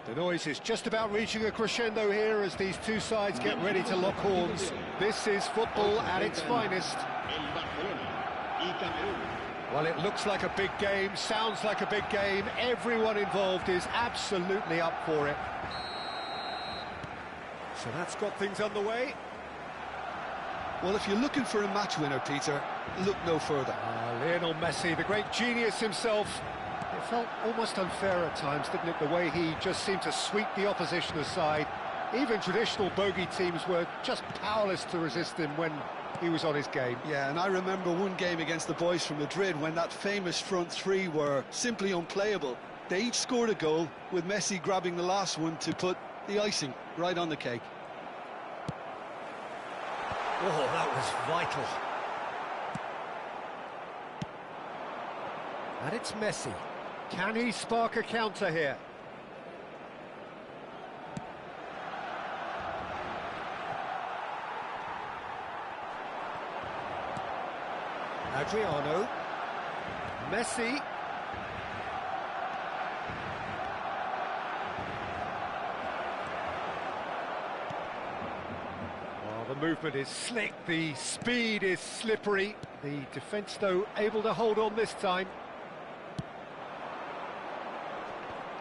The noise is just about reaching a crescendo here as these two sides get ready to lock horns. This is football at its finest. Well, it looks like a big game, sounds like a big game. Everyone involved is absolutely up for it. So that's got things underway. Well, if you're looking for a match winner, Peter, look no further. Lionel Messi, the great genius himself. It felt almost unfair at times, didn't it, the way he just seemed to sweep the opposition aside. Even traditional bogey teams were just powerless to resist him when he was on his game. Yeah, and I remember one game against the boys from Madrid when that famous front three were simply unplayable. They each scored a goal, with Messi grabbing the last one to put the icing right on the cake. Oh, that was vital. And it's Messi. Can he spark a counter here? Adriano. Messi. Well, the movement is slick, the speed is slippery. The defence, though, able to hold on this time.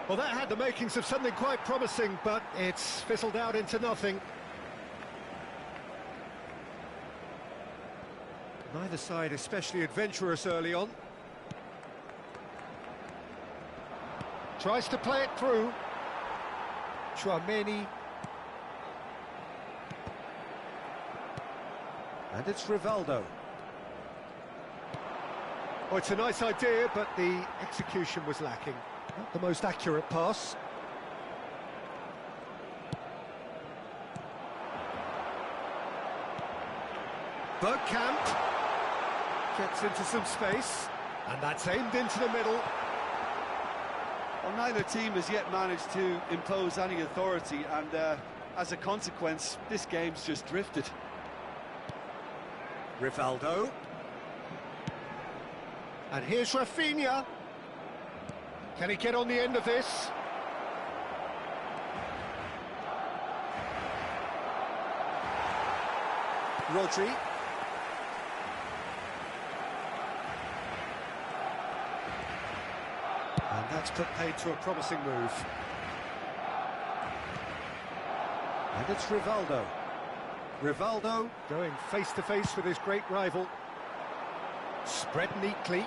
Well, that had the makings of something quite promising, but it's fizzled out into nothing. Neither side especially adventurous early on. Tries to play it through. Chouameni. And it's Rivaldo. Oh, it's a nice idea, but the execution was lacking. Not the most accurate pass. Bergkamp gets into some space, and that's aimed into the middle. Well, neither team has yet managed to impose any authority, and as a consequence, this game's just drifted. Rivaldo. And here's Rafinha. Can he get on the end of this? Rodri. And that's put paid to a promising move. And it's Rivaldo. Rivaldo going face-to-face with his great rival. Spread neatly.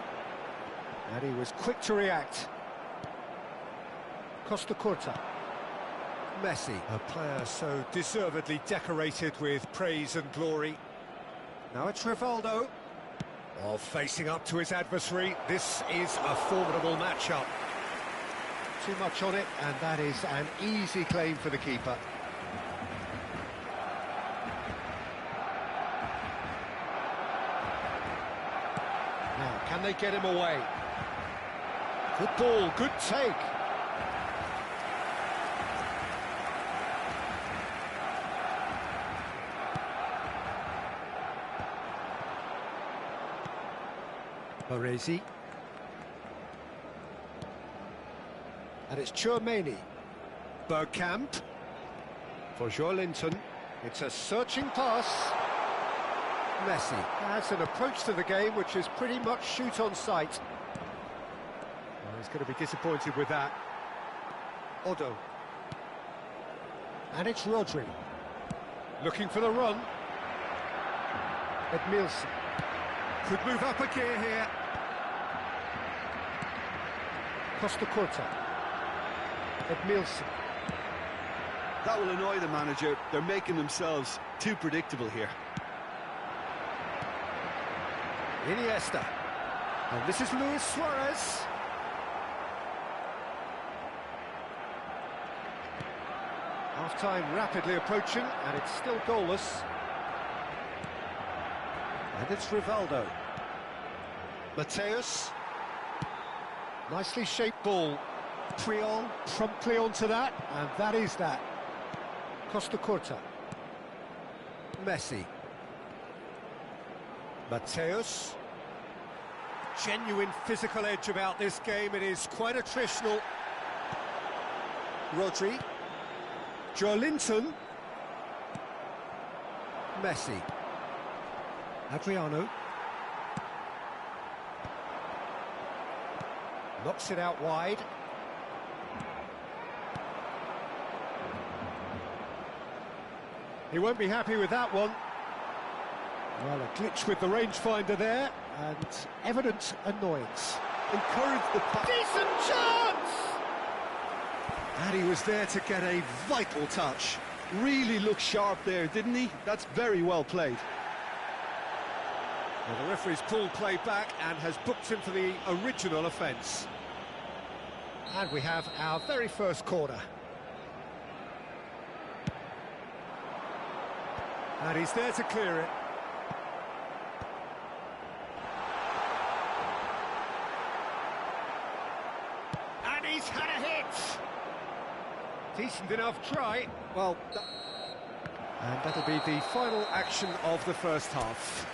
And he was quick to react. Costa Curta. Messi, a player so deservedly decorated with praise and glory. Now it's Rivaldo. Oh, facing up to his adversary. This is a formidable matchup. Too much on it, and that is an easy claim for the keeper. Now, can they get him away? Good ball, good take. Baresi. And it's Chouameni. Bergkamp. For Joelinton. It's a searching pass. Messi has an approach to the game which is pretty much shoot on sight. Well, he's going to be disappointed with that. Odo. And it's Rodri. Looking for the run. Edmilson. Could move up a gear here. Costa Curta. Edmilson. That will annoy the manager. They're making themselves too predictable here. Iniesta. And this is Luis Suarez. Half-time rapidly approaching, and it's still goalless. And it's Rivaldo. Mateus. Nicely shaped ball. Priol promptly onto that, and that is that. Costa Curta. Messi. Mateus. Genuine physical edge about this game. It is quite attritional. Rodri. Joelinton. Messi. Adriano. Knocks it out wide. He won't be happy with that one. Well, a glitch with the rangefinder there, and evident annoyance. Encourage the pass. Decent chance! And he was there to get a vital touch. Really looked sharp there, didn't he? That's very well played. Well, the referee's pulled play back and has booked him for the original offence. And we have our very first corner. And he's there to clear it. And he's had a hit! Decent enough try. Well, and that'll be the final action of the first half.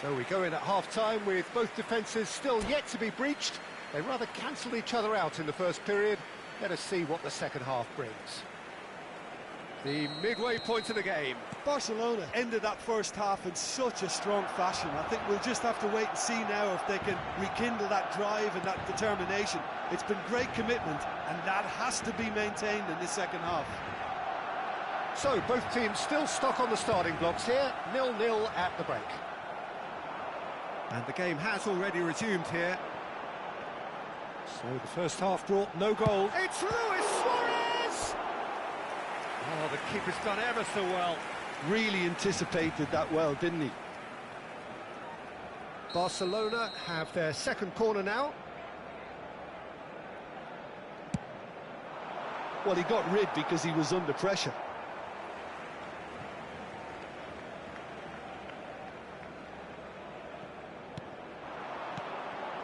So we go in at half-time with both defences still yet to be breached. They rather cancelled each other out in the first period. Let us see what the second half brings. The midway point of the game. Barcelona ended that first half in such a strong fashion. I think we'll just have to wait and see now if they can rekindle that drive and that determination. It's been great commitment, and that has to be maintained in the second half. So both teams still stuck on the starting blocks here, 0-0 at the break. And the game has already resumed here. So the first half brought no goal. It's Luis Suarez! Oh, the keeper's done ever so well. Really anticipated that well, didn't he? Barcelona have their second corner now. Well, he got rid because he was under pressure.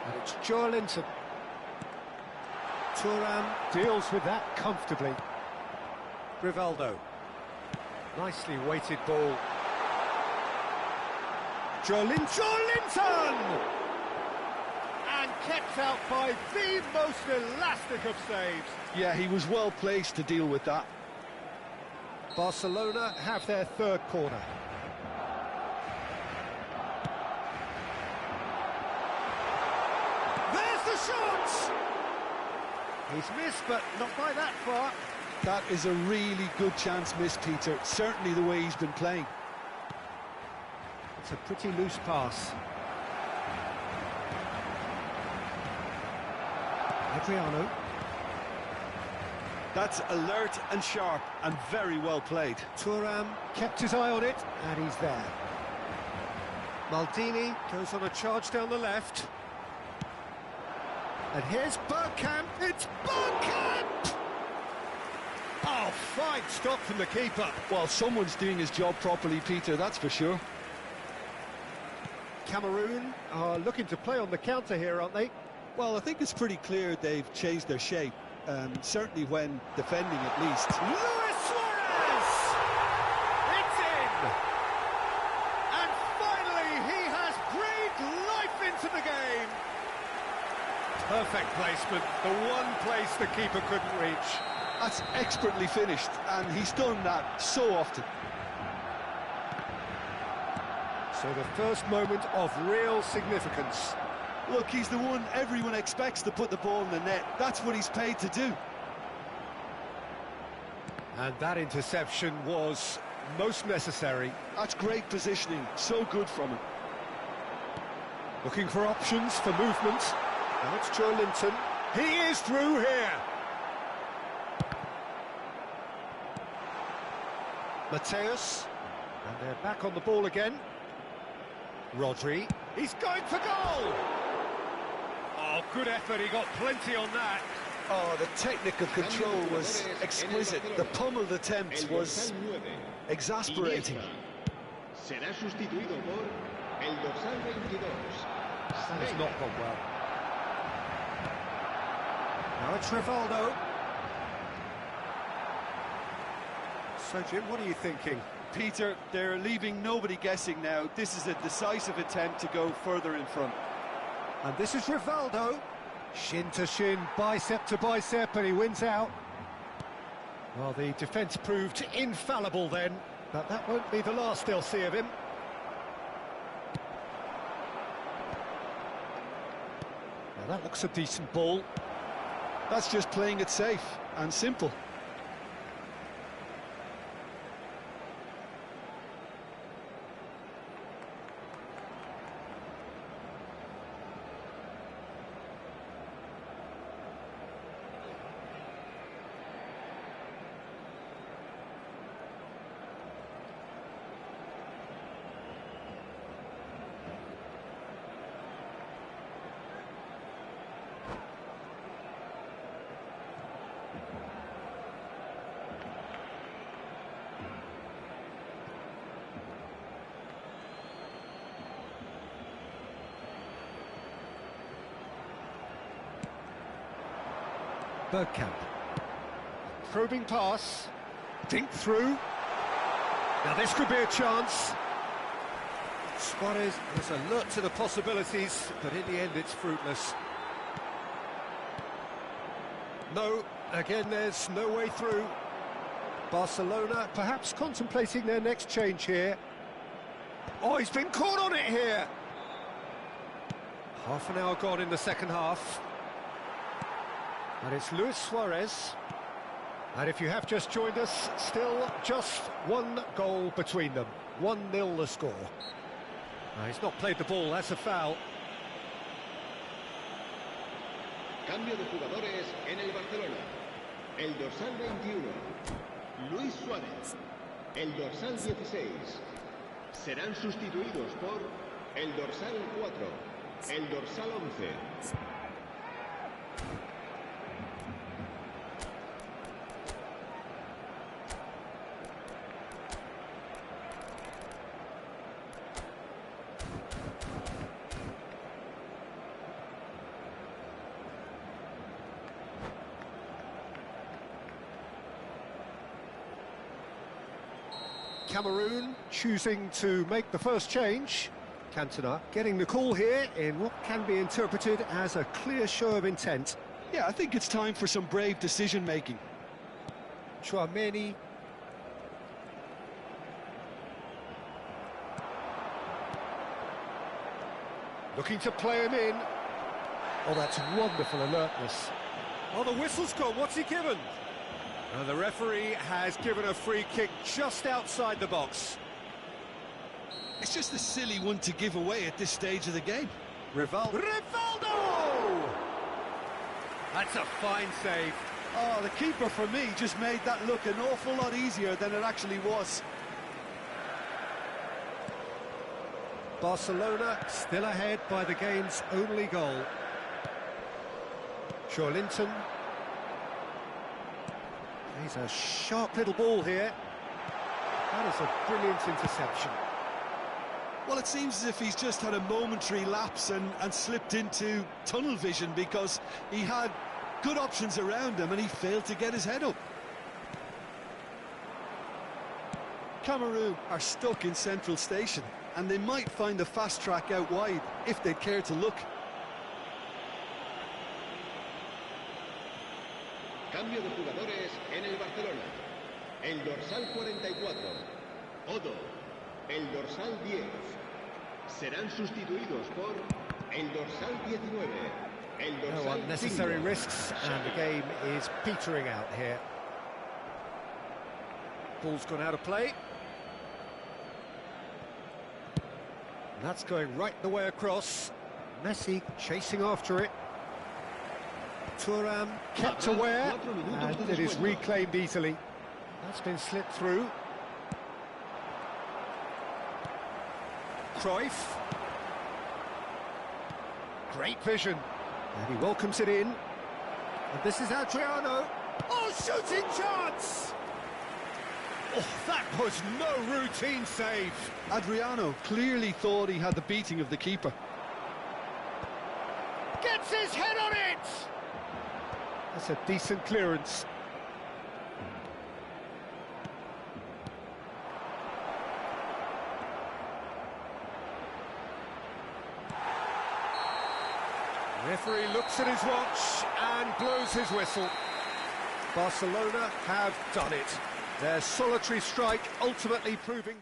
And it's Joelinton. Thuram deals with that comfortably. Rivaldo. Nicely weighted ball. Joelinton! And kept out by the most elastic of saves. Yeah, he was well placed to deal with that. Barcelona have their third corner. There's the shot! He's missed, but not by that far. That is a really good chance miss, Peter. Certainly the way he's been playing. It's a pretty loose pass. Adriano. That's alert and sharp and very well played. Thuram kept his eye on it, and he's there. Maldini goes on a charge down the left. And here's Bergkamp. It's Bergkamp! Oh, fine stop from the keeper. Well, someone's doing his job properly, Peter, that's for sure. Cameroon are looking to play on the counter here, aren't they? Well, I think it's pretty clear they've changed their shape. Certainly when defending, at least. Luis Suarez! It's in! And finally, he has breathed life into the game. Perfect placement, the one place the keeper couldn't reach. That's expertly finished, and he's done that so often. So the first moment of real significance. Look, he's the one everyone expects to put the ball in the net. That's what he's paid to do. And that interception was most necessary. That's great positioning, so good from him. Looking for options for movement. Now it's Joelinton. He is through here. Mateus. And they're back on the ball again. Rodri. He's going for goal! Oh, good effort, he got plenty on that. Oh, the technical control was exquisite. The pummeled attempt was exasperating. Será sustituido por el dorsal 22. That has not gone well. Now it's Rivaldo. So, Jim, what are you thinking? Peter, they're leaving nobody guessing now. This is a decisive attempt to go further in front. And this is Rivaldo. Shin to shin, bicep to bicep, and he wins out. Well, the defence proved infallible then, but that won't be the last they'll see of him. Now that looks a decent ball. That's just playing it safe and simple. Bergkamp. Probing pass. Dink through. Now this could be a chance. Suarez is alert to the possibilities, but in the end it's fruitless. No, again there's no way through. Barcelona perhaps contemplating their next change here. Oh, he's been caught on it here. Half an hour gone in the second half. And it's Luis Suarez. And if you have just joined us, still just one goal between them. 1-0 the score. He's not played the ball, that's a foul. Cambio de jugadores en el Barcelona. El dorsal 21, Luis Suárez. El dorsal 16. Serán sustituidos por el dorsal 4, el dorsal 11. Cameroon choosing to make the first change. Cantona getting the call here in what can be interpreted as a clear show of intent. Yeah, I think it's time for some brave decision-making. Chouameni. Looking to play him in. Oh, that's wonderful alertness. Oh, the whistle's gone. What's he given? And the referee has given a free kick just outside the box. It's just a silly one to give away at this stage of the game. Rivaldo! That's a fine save. Oh, the keeper, for me, just made that look an awful lot easier than it actually was. Barcelona still ahead by the game's only goal. Linton. He's a sharp little ball here. That is a brilliant interception. Well, it seems as if he's just had a momentary lapse and slipped into tunnel vision, because he had good options around him and he failed to get his head up. Cameroon are stuck in Central Station, and they might find a fast track out wide if they'd care to look. Cambio de jugadores en el Barcelona. El dorsal 44, Odo. El dorsal 10. Serán sustituidos por el dorsal 19. El dorsal no unnecessary 5. risks, and the game is petering out here. Ball's gone out of play. And that's going right the way across. Messi chasing after it. Thuram kept aware, and it is reclaimed easily. That's been slipped through. Cruyff. Great vision. And he welcomes it in. And this is Adriano. Oh, shooting chance! Oh, that was no routine save. Adriano clearly thought he had the beating of the keeper. Gets his head on it! That's a decent clearance. Referee looks at his watch and blows his whistle. Barcelona have done it. Their solitary strike ultimately proving...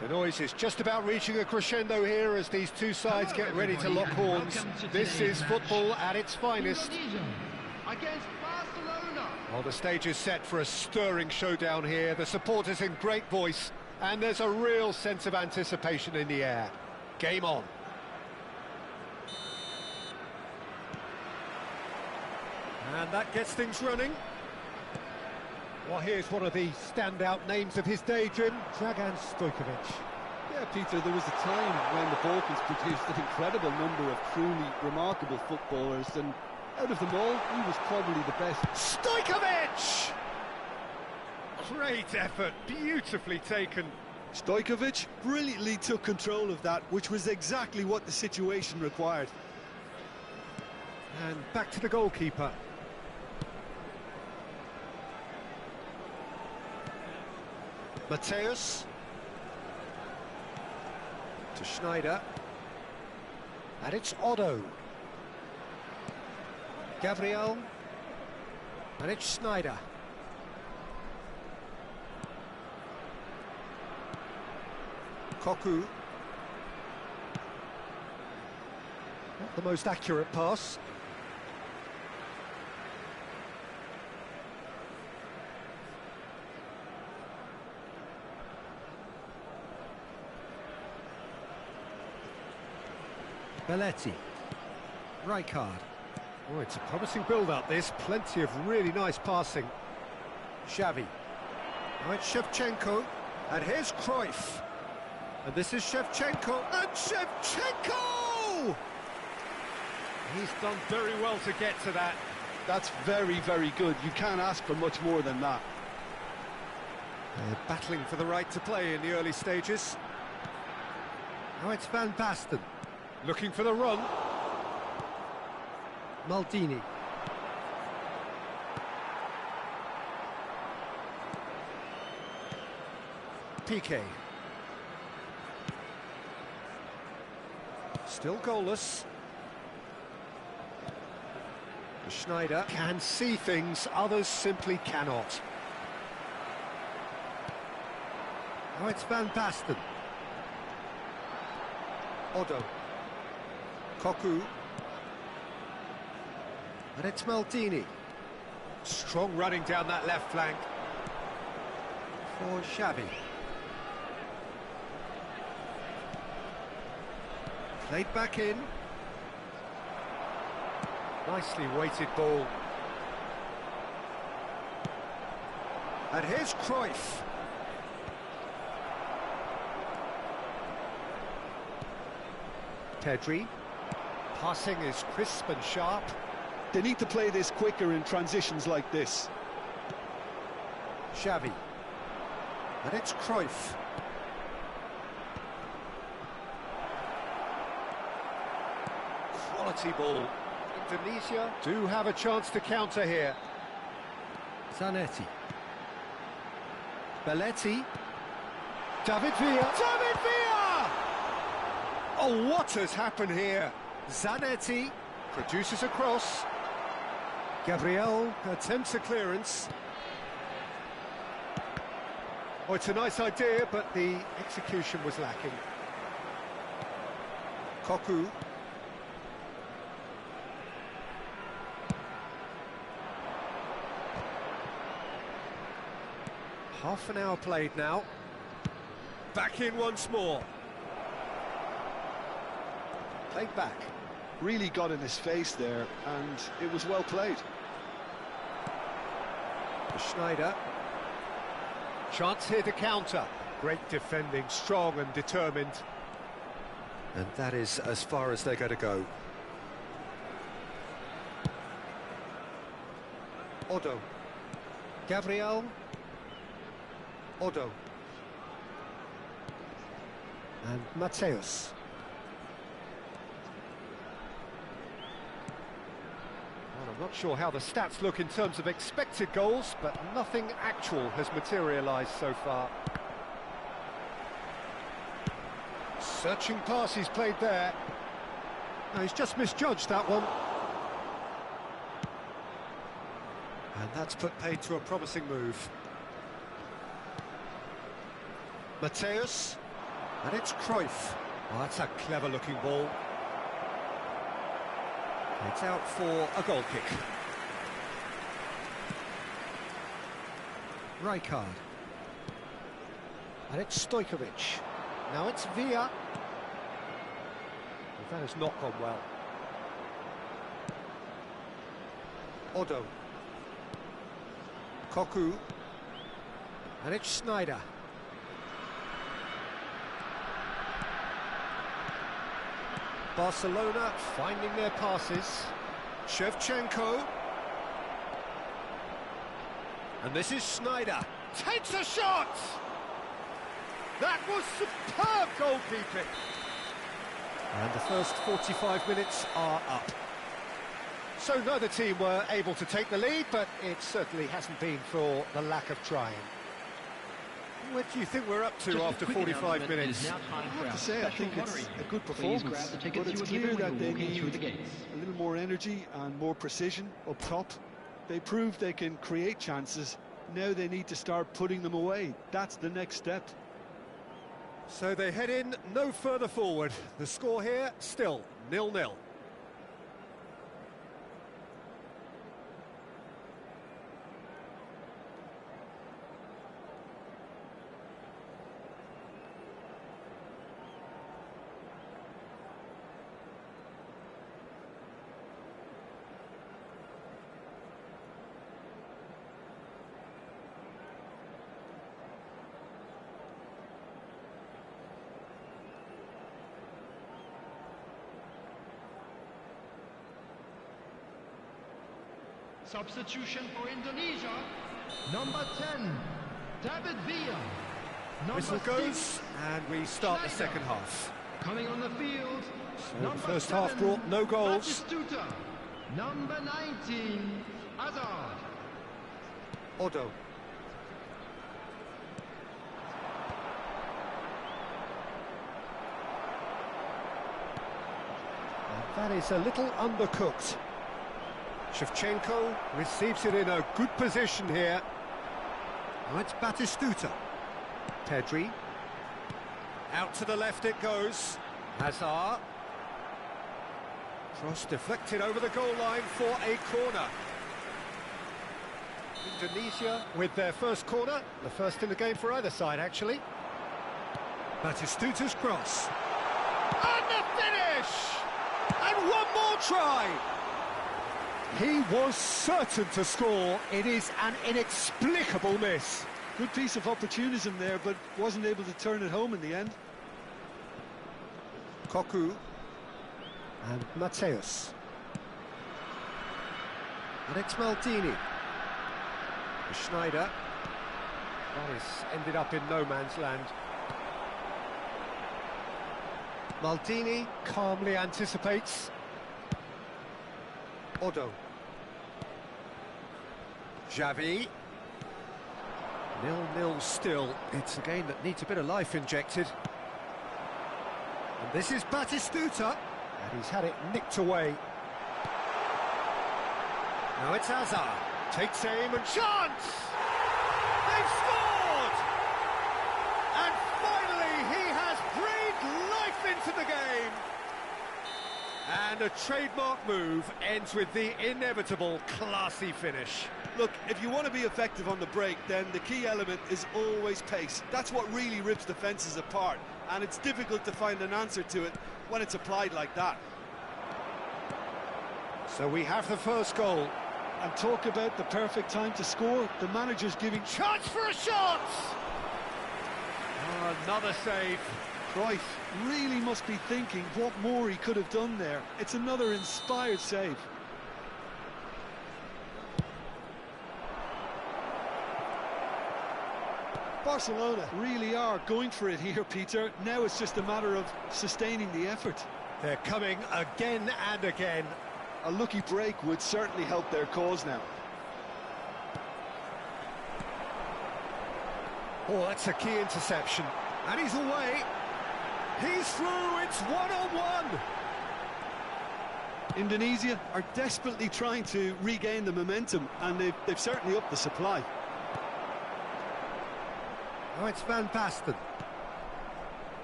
The noise is just about reaching a crescendo here as these two sides get ready to lock horns. This is football at its finest. Against Barcelona. Well, the stage is set for a stirring showdown here. The supporters in great voice, and there's a real sense of anticipation in the air. Game on. And that gets things running. Well, here's one of the standout names of his day, Jim, Dragan Stojkovic. Yeah, Peter, there was a time when the Balkans produced an incredible number of truly remarkable footballers, and out of them all, he was probably the best. Stojkovic! Great effort, beautifully taken. Stojkovic brilliantly took control of that, which was exactly what the situation required. And back to the goalkeeper. Mateus to Schneider, and it's Otto. Gabriel, and it's Schneider. Koku. Not the most accurate pass. Belletti, Rijkaard. Oh, it's a promising build-up, this. Plenty of really nice passing. Xavi. Oh, it's Shevchenko. And here's Cruyff. And this is Shevchenko. And Shevchenko! He's done very well to get to that. That's very, very good. You can't ask for much more than that. They're battling for the right to play in the early stages. Now it's Van Basten. Looking for the run. Maldini. Piqué. Still goalless. Schneider can see things others simply cannot. Now it's Van Basten. Odo. Koku. And it's Maldini. Strong running down that left flank. For Xavi. Played back in. Nicely weighted ball. And here's Cruyff. Pedri. Passing is crisp and sharp. They need to play this quicker in transitions like this. Xavi. And it's Cruyff. Quality ball. Indonesia do have a chance to counter here. Zanetti. Belletti. David Villa. David Villa! Oh, what has happened here? Zanetti produces a cross. Gabriel attempts a clearance. Oh, it's a nice idea, but the execution was lacking. Koku. Half an hour played now. Back in once more. Played back. Really got in his face there, and it was well played. Schneider. Chance here to counter. Great defending, strong and determined. And that is as far as they're going to go. Odo. Gabriel. Odo. And Mateus. Well, I'm not sure how the stats look in terms of expected goals, but nothing actual has materialised so far. Searching pass he's played there. No, he's just misjudged that one. And that's put paid to a promising move. Mateus. And it's Cruyff. Oh, that's a clever-looking ball. It's out for a goal kick. Rijkaard. And it's Stojkovic. Now it's Villa. Well, that has not gone well. Odo. Koku. And it's Schneider. Barcelona finding their passes. Shevchenko. And this is Schneider. Takes a shot! That was superb goalkeeping. And the first 45 minutes are up. So neither team were able to take the lead, but it certainly hasn't been for the lack of trying. What do you think we're up to after 45 minutes? I have to say, I think it's a good performance, but it's clear that they need a little more energy and more precision up top. They proved they can create chances. Now they need to start putting them away. That's the next step. So they head in no further forward. The score here, still 0-0. Substitution for Indonesia, number 10, David Villa. Whistle goes, and we start the second half. Coming on the field, So the first half brought no goals. Batistuta. Number 19, Hazard. Odo. And that is a little undercooked. Shevchenko receives it in a good position here. Now it's Batistuta. Pedri. Out to the left it goes. Hazard. Cross deflected over the goal line for a corner. Indonesia with their first corner, the first in the game for either side, actually. Batistuta's cross. And the finish! And one more try! He was certain to score. It is an inexplicable miss. Good piece of opportunism there, but wasn't able to turn it home in the end. Koku. And Mateus. And it's Maldini. Schneider. That is ended up in no man's land. Maldini calmly anticipates. Odo. Xavi. 0-0 still. It's a game that needs a bit of life injected. And this is Batistuta. And he's had it nicked away. Now it's Hazard. Takes aim and chance! They've scored! And finally he has breathed life into the game. And a trademark move ends with the inevitable classy finish. Look, if you want to be effective on the break, then the key element is always pace. That's what really rips defences apart, and it's difficult to find an answer to it when it's applied like that. So we have the first goal. And talk about the perfect time to score. The manager's giving... Chance for a shot! Oh, another save. Cruyff really must be thinking what more he could have done there. It's another inspired save. Barcelona really are going for it here, Peter. Now it's just a matter of sustaining the effort. They're coming again and again. A lucky break would certainly help their cause now. Oh, that's a key interception. And he's away. He's through, it's one-on-one. Indonesia are desperately trying to regain the momentum, and they've certainly upped the supply. Oh, it's Van Basten.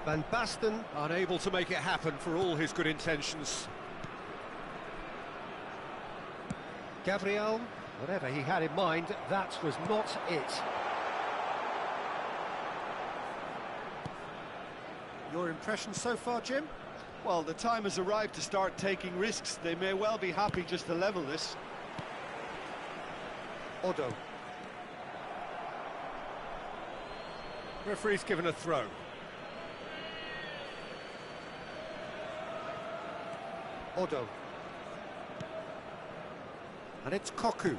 Van Basten unable to make it happen for all his good intentions. Gabriel, whatever he had in mind, that was not it. Your impression so far, Jim? Well, the time has arrived to start taking risks. They may well be happy just to level this. Odo. Referee's given a throw. Odo. And it's Koku.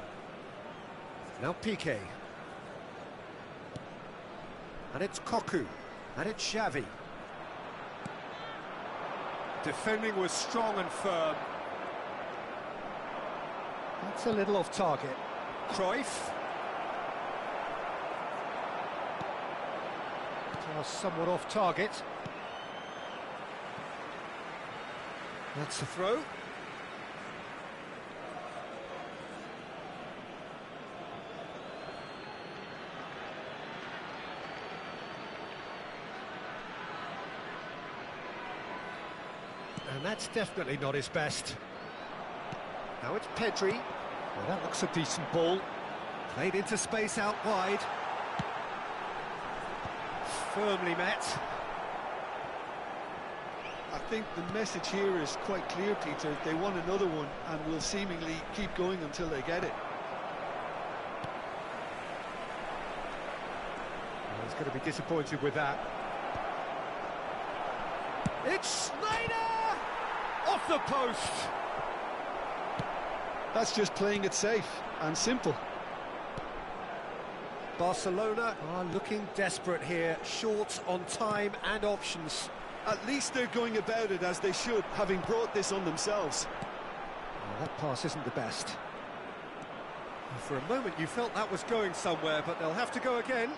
Now Piqué. And it's Koku. And it's Xavi. Defending was strong and firm. That's a little off target. Cruyff. Somewhat off target. That's a throw. And that's definitely not his best. Now it's Pedri. Well, that looks a decent ball. Played into space out wide. Firmly met. I think the message here is quite clear, Peter. They want another one and will seemingly keep going until they get it. Well, he's going to be disappointed with that. It's Schneider! Off the post! That's just playing it safe and simple. Barcelona are looking desperate here, short on time and options. At least they're going about it as they should, having brought this on themselves. Well, that pass isn't the best. For a moment you felt that was going somewhere, but they'll have to go again.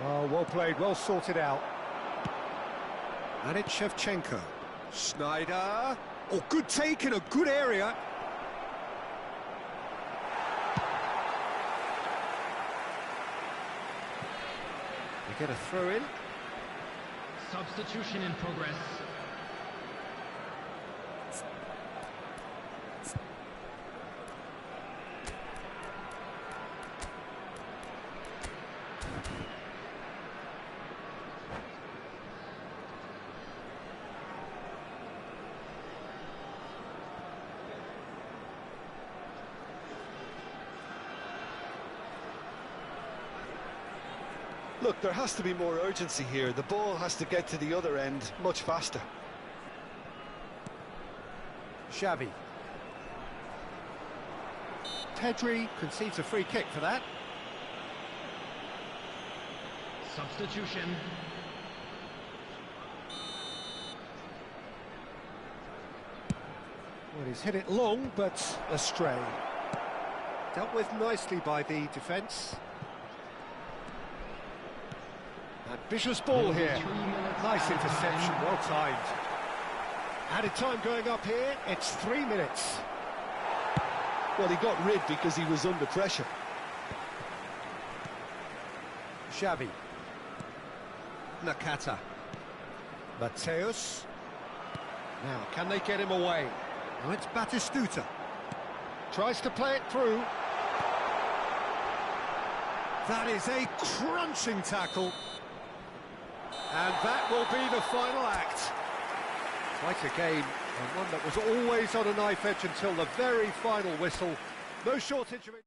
Oh, well played, well sorted out. And it's Shevchenko. Schneider. Oh, good take in a good area. get a throw in. Substitution in progress. Look, there has to be more urgency here. The ball has to get to the other end much faster. Xavi. Pedri concedes a free kick for that. Substitution. Well, he's hit it long, but astray. Dealt with nicely by the defence. Ambitious ball here. Nice interception, well timed. Added time going up here, it's 3 minutes. Well, he got rid because he was under pressure. Xavi. Nakata. Mateus. Now, can they get him away? Now it's Batistuta. Tries to play it through. That is a crunching tackle. And that will be the final act. Quite a game, and one that was always on a knife edge until the very final whistle. No shortage of it.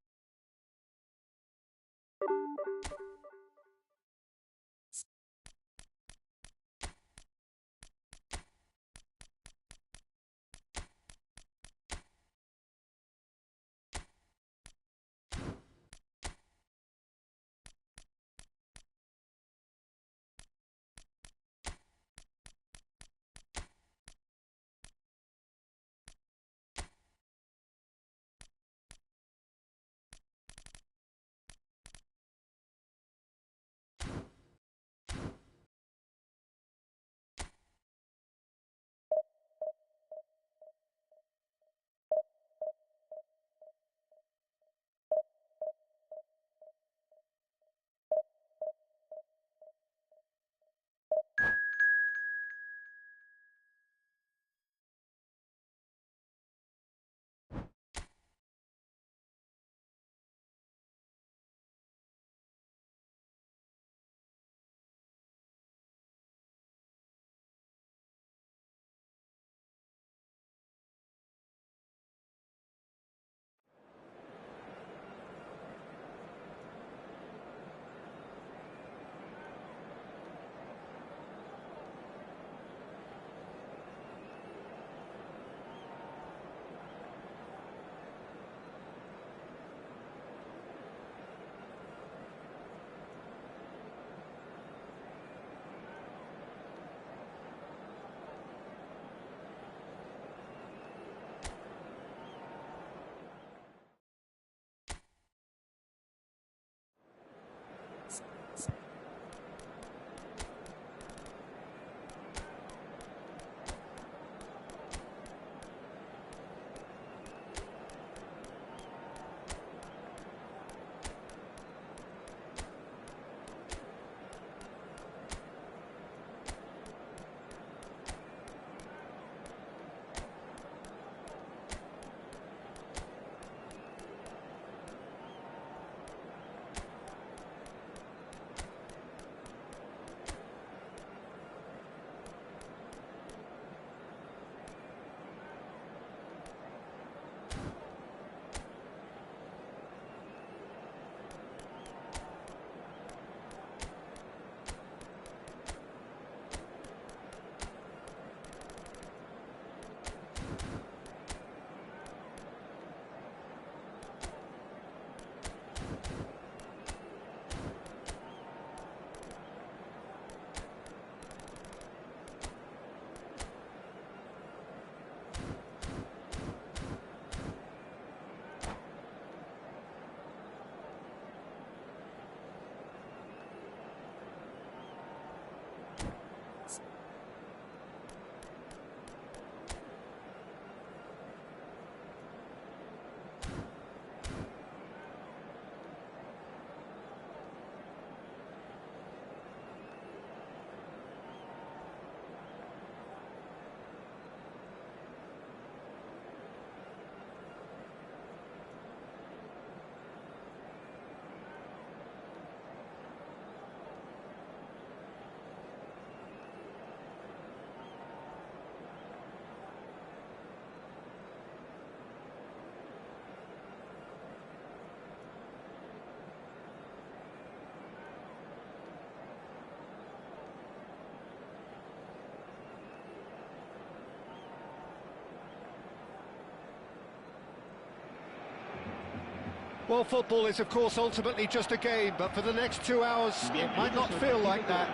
Well, football is, of course, ultimately just a game, but for the next 2 hours, it might not feel like that.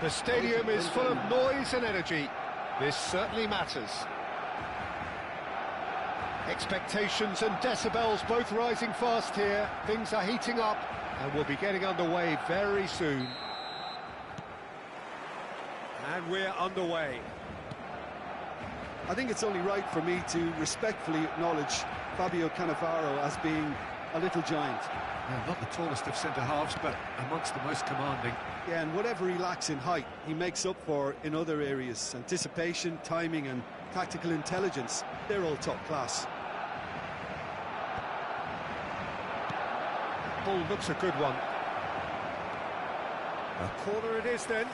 The stadium is full of noise and energy. This certainly matters. Expectations and decibels both rising fast here. Things are heating up, and we'll be getting underway very soon. And we're underway. I think it's only right for me to respectfully acknowledge Fabio Cannavaro as being a little giant. Yeah, not the tallest of centre-halves, but amongst the most commanding. Yeah, and whatever he lacks in height, he makes up for in other areas. Anticipation, timing and tactical intelligence, they're all top class. Ball looks a good one. A corner it is then.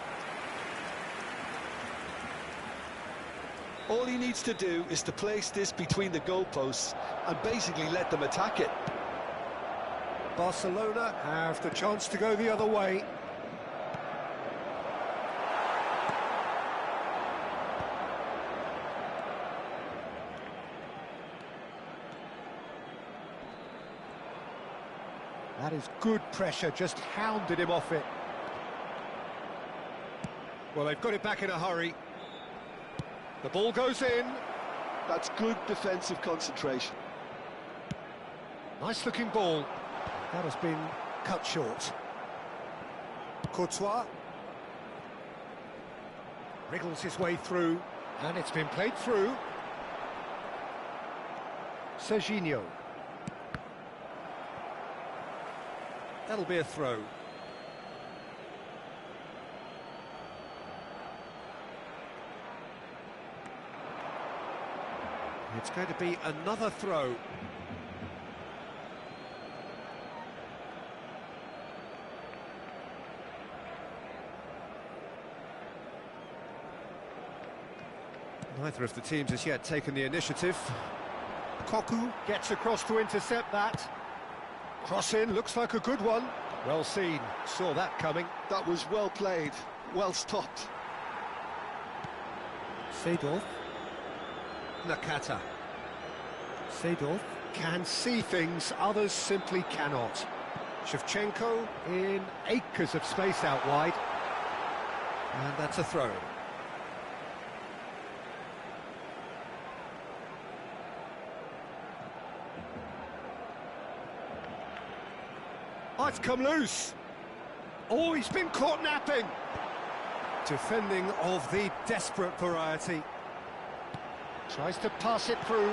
All he needs to do is to place this between the goalposts and basically let them attack it. Barcelona have the chance to go the other way. That is good pressure, just hounded him off it. Well, they've got it back in a hurry. The ball goes in. That's good defensive concentration. Nice looking ball. That has been cut short. Courtois wriggles his way through, and it's been played through. Serginho. That'll be a throw. It's going to be another throw. Neither of the teams has yet taken the initiative. Koku gets across to intercept that. Cross in, looks like a good one. Well seen, saw that coming. That was well played, well stopped. Seedorf. Nakata. Seedorf can see things others simply cannot. Shevchenko in acres of space out wide. And that's a throw. Oh, it's come loose. Oh, he's been caught napping. Defending of the desperate variety. Tries to pass it through.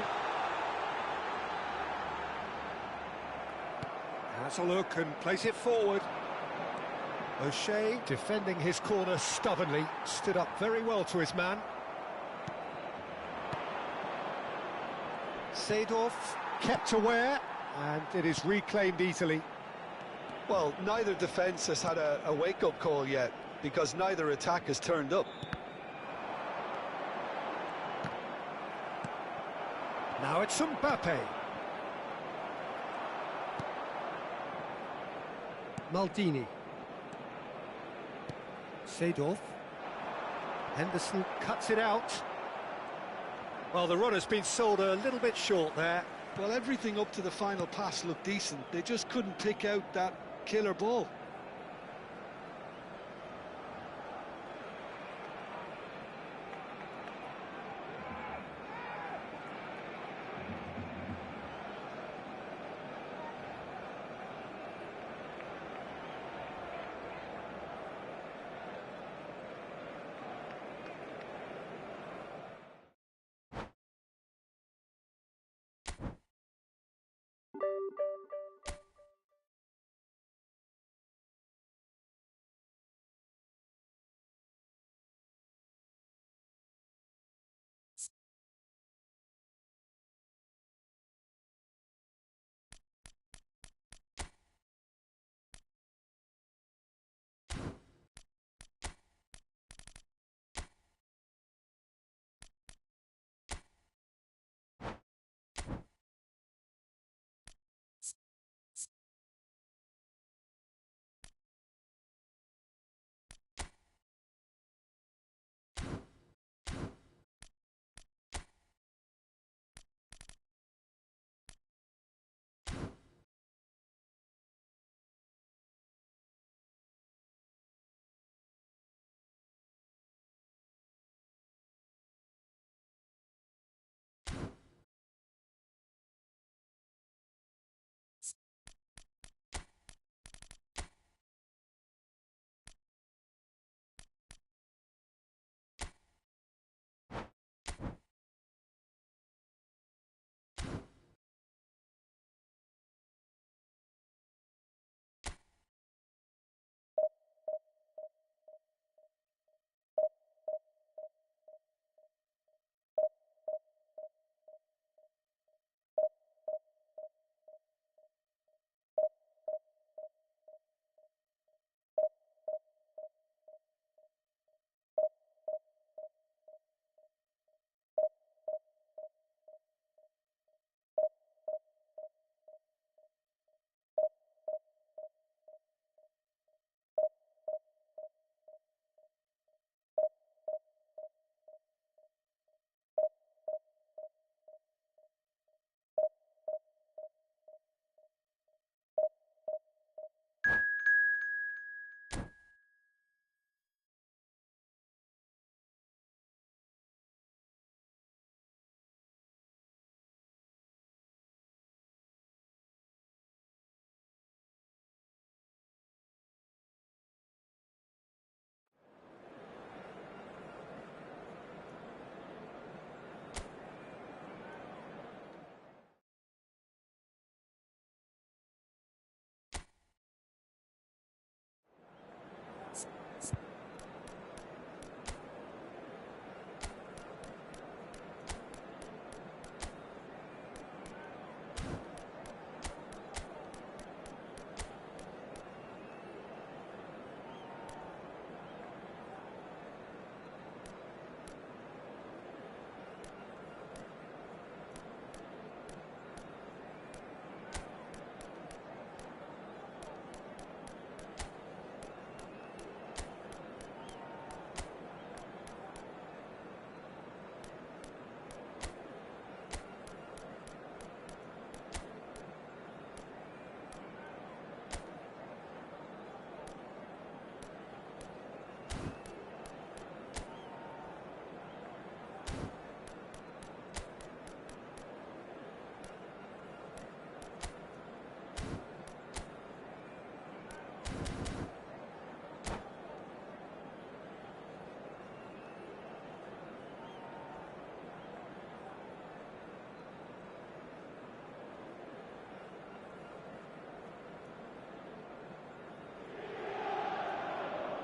Has a look and plays it forward. O'Shea defending his corner stubbornly. Stood up very well to his man. Seedorf kept aware, and it is reclaimed easily. Well, neither defence has had a wake-up call yet, because neither attack has turned up. Now it's Mbappe. Maldini. Seedorf. Henderson cuts it out. Well, the run has been sold a little bit short there. Well, everything up to the final pass looked decent. They just couldn't pick out that killer ball.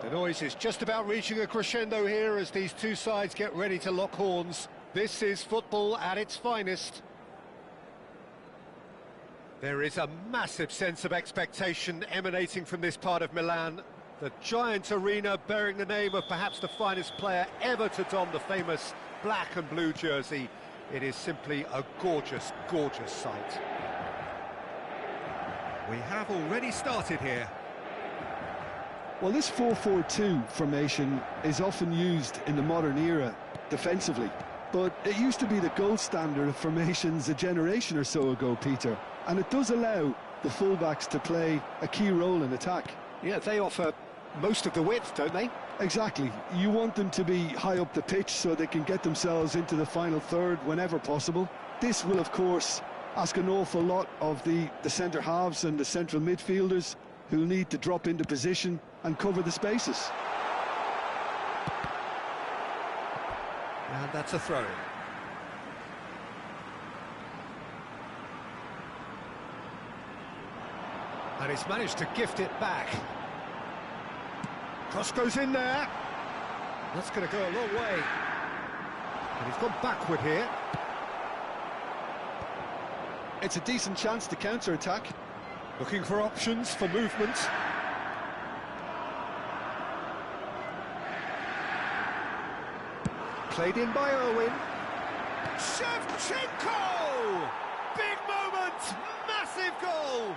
The noise is just about reaching a crescendo here as these two sides get ready to lock horns. This is football at its finest. There is a massive sense of expectation emanating from this part of Milan. The giant arena bearing the name of perhaps the finest player ever to don the famous black and blue jersey. It is simply a gorgeous, gorgeous sight. We have already started here. Well, this 4-4-2 formation is often used in the modern era defensively, but it used to be the gold standard of formations a generation or so ago, Peter, and it does allow the fullbacks to play a key role in attack. Yeah, they offer most of the width, don't they? Exactly. You want them to be high up the pitch so they can get themselves into the final third whenever possible. This will, of course, ask an awful lot of the centre halves and the central midfielders, who'll need to drop into position and cover the spaces. And that's a throw-in. And he's managed to gift it back. Cross goes in there. That's going to go a long way. And he's gone backward here. It's a decent chance to counter-attack. Looking for options for movement. Played in by Owen. Shevchenko! Big moment! Massive goal!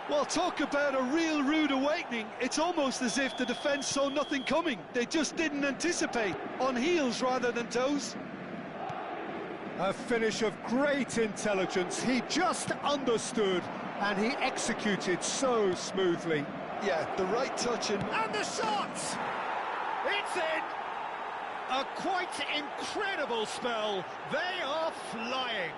Well, talk about a real rude awakening. It's almost as if the defence saw nothing coming. They just didn't anticipate. On heels rather than toes. A finish of great intelligence. He just understood and he executed so smoothly. Yeah, the right touch and the shot! It's in! A quite incredible spell. They are flying.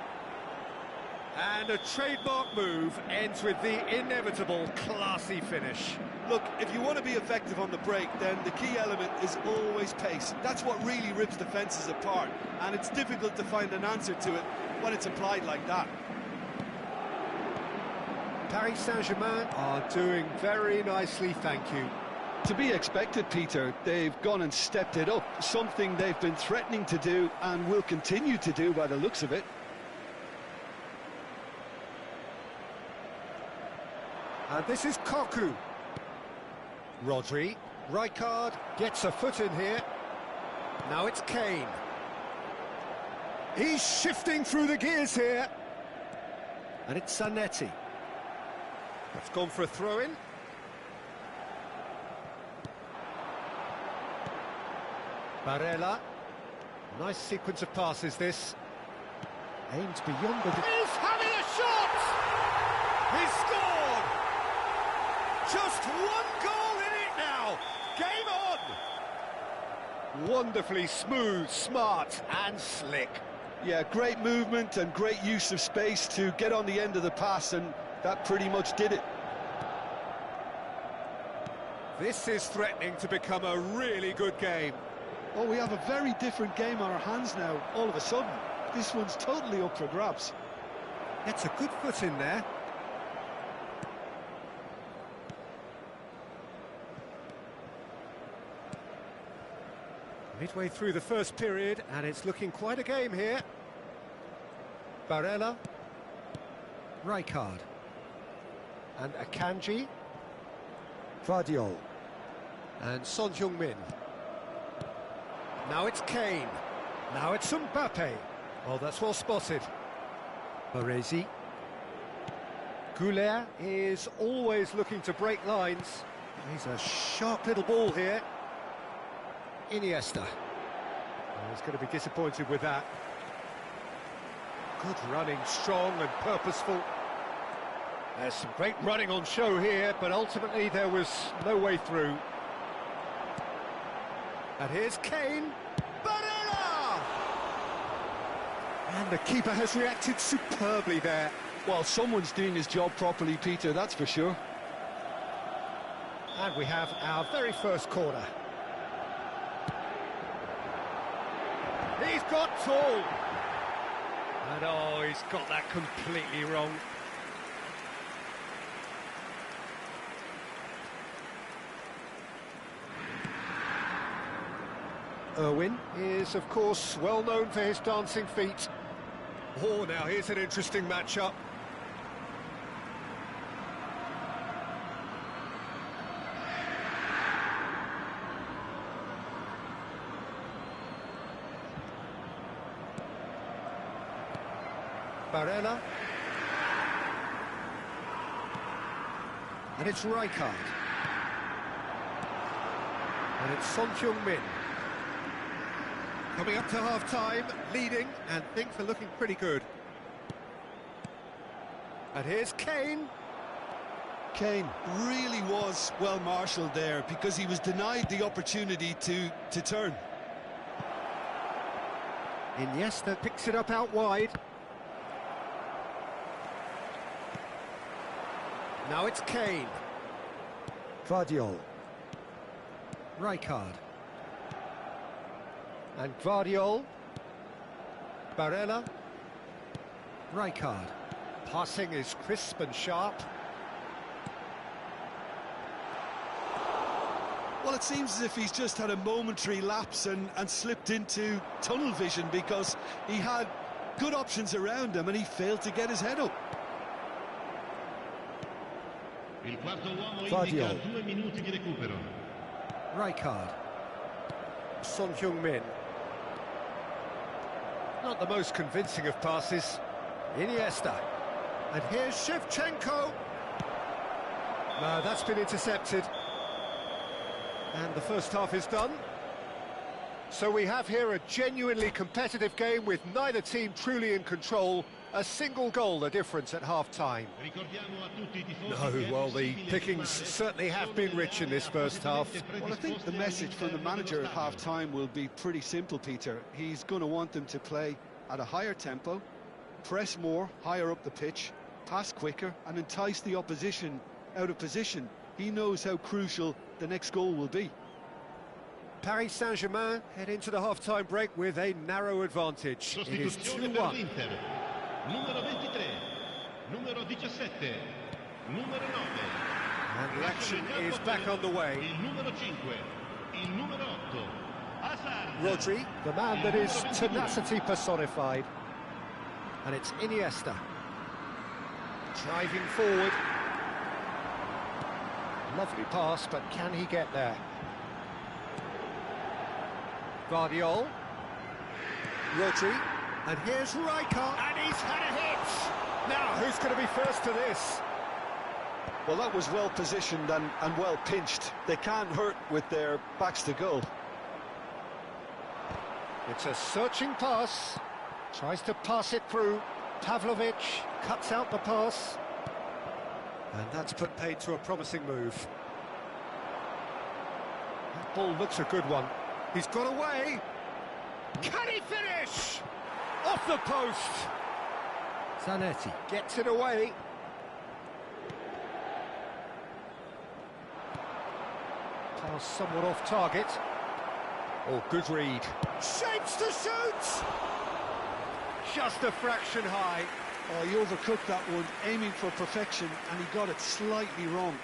And a trademark move ends with the inevitable classy finish. look, if you want to be effective on the break, then the key element is always pace. That's what really rips defences apart, and it's difficult to find an answer to it when it's applied like that. Paris Saint-Germain are doing very nicely, thank you. To be expected, Peter. They've gone and stepped it up, something they've been threatening to do and will continue to do by the looks of it. And this is Koku. Rodri, Rijkaard gets a foot in here. Now it's Kane. He's shifting through the gears here. And it's Zanetti. It's gone for a throw-in. Barella. Nice sequence of passes, this. Aimed beyond the... He's having a shot! He's scored! Just one goal in it now! Game on! Wonderfully smooth, smart and slick. Yeah, great movement and great use of space to get on the end of the pass, and that pretty much did it. This is threatening to become a really good game. Oh, we have a very different game on our hands now, all of a sudden. This one's totally up for grabs. Gets a good foot in there. Midway through the first period, and it's looking quite a game here. Barella. Rijkaard. And Akanji. Vardiol. And Son Heung-min. Now it's Kane. Now it's Mbappe. Oh, that's well spotted. Baresi. Goulet is always looking to break lines. He's a sharp little ball here. Iniesta. Oh, he's going to be disappointed with that. Good running, strong and purposeful. There's some great running on show here, but ultimately there was no way through. And here's Kane. Barella! And the keeper has reacted superbly there. Well, someone's doing his job properly, Peter, that's for sure. And we have our very first corner. He's got tall. And oh, he's got that completely wrong. Irwin is, of course, well known for his dancing feet. Oh, now here's an interesting matchup. Barella. And it's Rijkaard. And it's Son Heung-min. Coming up to half-time, leading, and things are looking pretty good. And here's Kane. Kane really was well marshalled there because he was denied the opportunity to turn. Iniesta picks it up out wide. Now it's Kane. Gvardiol. Rijkaard. And Gvardiol. Barella. Rijkaard. Passing is crisp and sharp. Well, it seems as if he's just had a momentary lapse and slipped into tunnel vision because he had good options around him and he failed to get his head up. Il quarto uomo Gvardiol. indica 2 minuti di recupero. Rijkaard. Son Heung-min. Not the most convincing of passes. Iniesta. And here's Shevchenko. No, that's been intercepted. And the first half is done. So we have here a genuinely competitive game with neither team truly in control. A single goal the difference at half-time. No, well, the pickings certainly have been rich in this first half. Well, I think the message from the manager at half-time will be pretty simple, Peter. He's going to want them to play at a higher tempo, press more, higher up the pitch, pass quicker, and entice the opposition out of position. He knows how crucial the next goal will be. Paris Saint-Germain head into the half-time break with a narrow advantage. It is 2-1. Numero 23, numero 17, numero 9. And the action is back on the way. Il numero 5, il numero 8. Hazard. Rodri, the man that is tenacity personified. And it's Iniesta. Driving forward. Lovely pass, but can he get there? Gvardiol. Rodri. And here's Rijkaard. And he's had a hit! Now, who's going to be first to this? Well, that was well positioned and well pinched. They can't hurt with their backs to goal. It's a searching pass. Tries to pass it through. Pavlovic cuts out the pass. And that's put paid to a promising move. That ball looks a good one. He's got away. Can he finish? Off the post. Zanetti gets it away. Pass somewhat off target. Oh, good read. Shapes to shoot! Just a fraction high. Oh, he overcooked that one, aiming for perfection, and he got it slightly wrong.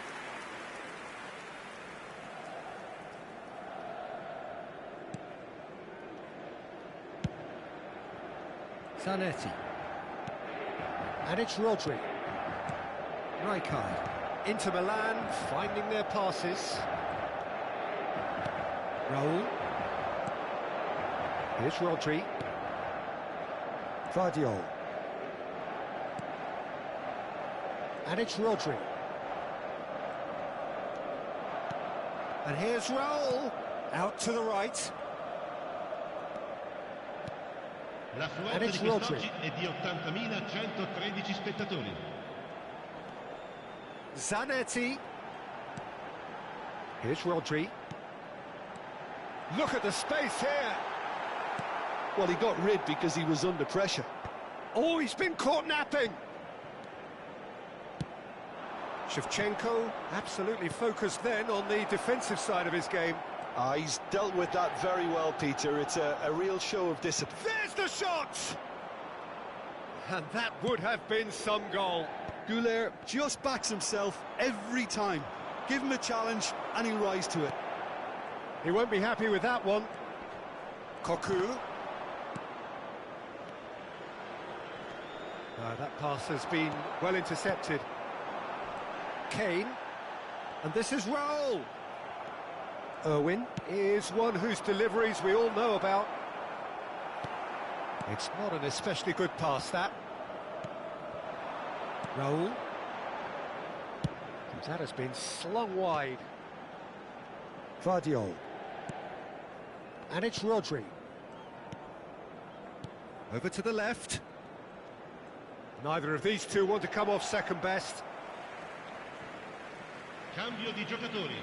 Zanetti. And it's Rodri. Rijkaard. Inter Milan finding their passes. Raul. Here's Rodri. Gvardiol. And it's Rodri. And here's Raul. Out to the right. L'affluenza di quest'oggi è di 80.113 spettatori. Zanetti. Here's Rodri. Look at the space here. Well, he got rid because he was under pressure. Oh, he's been caught napping. Shevchenko absolutely focused then on the defensive side of his game. He's dealt with that very well, Peter. It's a real show of discipline. There's the shot! And that would have been some goal. Goulet just backs himself every time. Give him a challenge and he'll rise to it. He won't be happy with that one. Cocu. That pass has been well intercepted. Kane. And this is Raul. Irwin is one whose deliveries we all know about. It's not an especially good pass, that. Raul. That has been slung wide. Vardiol. And it's Rodri. Over to the left. Neither of these two want to come off second best. Cambio di giocatori.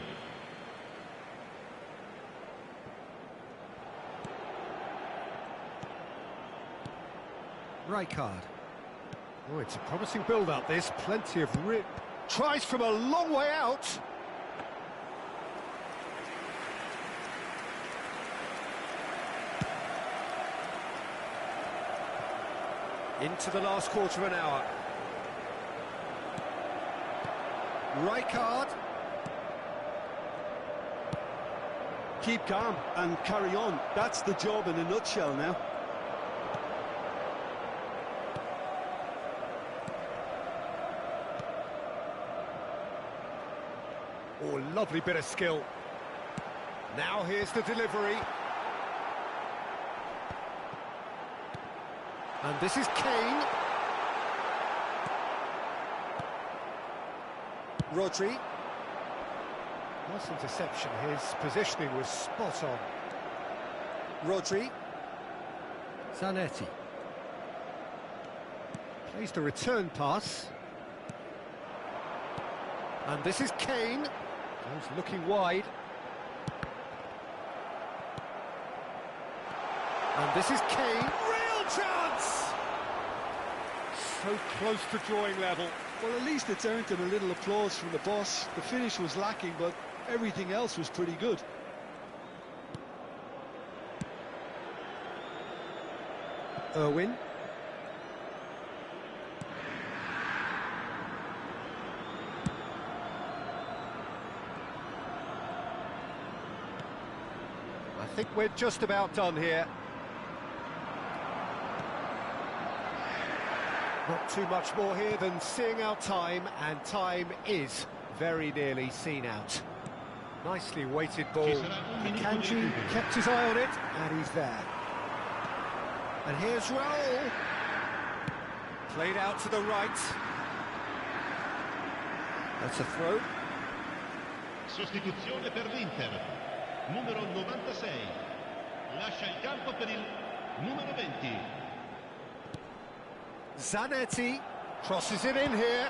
Rijkaard. Oh, it's a promising build-up, this. Plenty of tries from a long way out. Into the last quarter of an hour. Rijkaard. Keep calm and carry on. That's the job in a nutshell now. Oh, lovely bit of skill. Now here's the delivery. And this is Kane. Rodri. Nice interception. His positioning was spot on. Rodri. Zanetti. Plays the return pass. And this is Kane. Goes looking wide. And this is Kane. Real chance! So close to drawing level. Well, at least it's earned him a little applause from the boss. The finish was lacking, but everything else was pretty good. Irwin. I think we're just about done here. Not too much more here than seeing out time, and time is very nearly seen out. Nicely weighted ball. Kanji kept his eye on it, and he's there. And here's Raul. Played out to the right. That's a throw. Sostituzione per l'Inter. Numero 96. Lascia il campo per il numero 20. Zanetti crosses it in here.